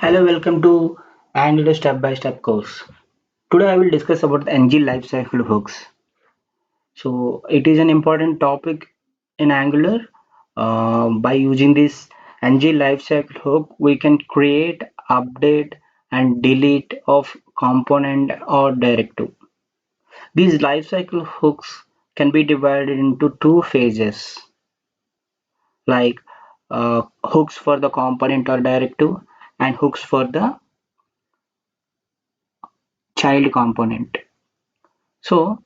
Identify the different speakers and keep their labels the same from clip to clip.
Speaker 1: Hello, welcome to Angular Step by Step course. Today I will discuss about the NG lifecycle hooks. So it is an important topic in Angular. By using this NG lifecycle hook, we can create, update, and delete of component or directive. These lifecycle hooks can be divided into two phases, like hooks for the component or directive and hooks for the child component. So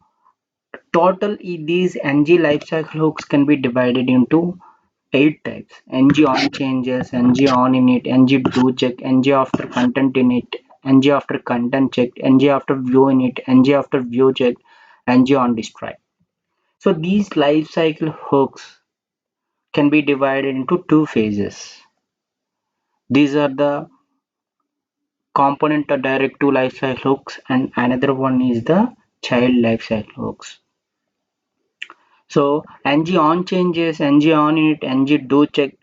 Speaker 1: total these ng lifecycle hooks can be divided into 8 types: ng on changes, ng on init, ng do check, ng after content init, ng after content check, ng after view init, ng after view check, ng on destroy. So these lifecycle hooks can be divided into two phases. These are the component or directive lifecycle hooks, and another one is the child lifecycle hooks. So ng on changes, ng on init, ng do check,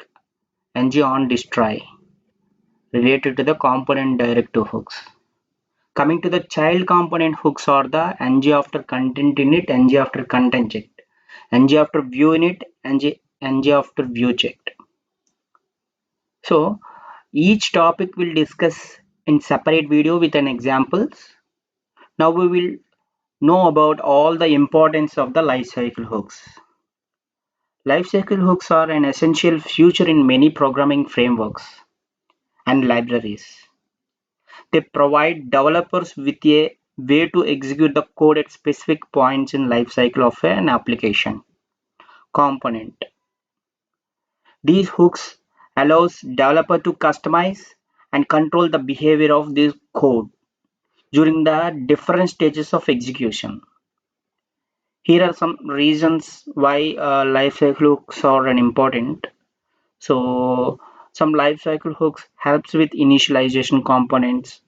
Speaker 1: ng on destroy related to the component directive hooks. Coming to the child component hooks are the ng after content init, ng after content checked, ng after view init, ng after view checked. So each topic will discuss in separate video with an examples. Now we will know about all the importance of the lifecycle hooks. Lifecycle hooks are an essential feature in many programming frameworks and libraries. They provide developers with a way to execute the code at specific points in lifecycle of an application component. These hooks allows developer to customize and control the behavior of this code during the different stages of execution. Here are some reasons why lifecycle hooks are an important. So some lifecycle hooks helps with initialization components,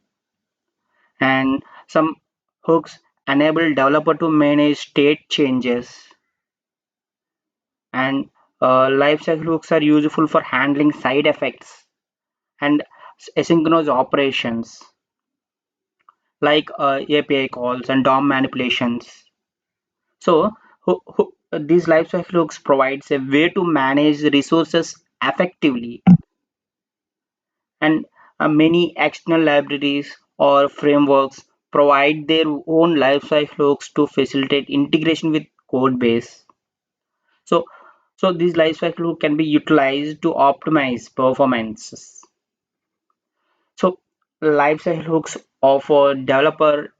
Speaker 1: and some hooks enable developer to manage state changes, and lifecycle hooks are useful for handling side effects and asynchronous operations like API calls and DOM manipulations. So these lifecycle hooks provides a way to manage resources effectively, and many external libraries or frameworks provide their own lifecycle hooks to facilitate integration with code base. So, so these lifecycle hook can be utilized to optimize performances. So lifecycle hooks offer developer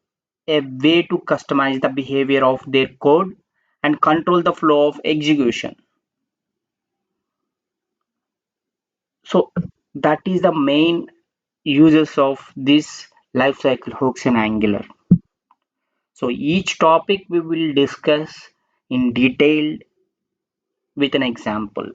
Speaker 1: a way to customize the behavior of their code and control the flow of execution. So that is the main uses of this lifecycle hooks in Angular. So each topic we will discuss in detail with an example.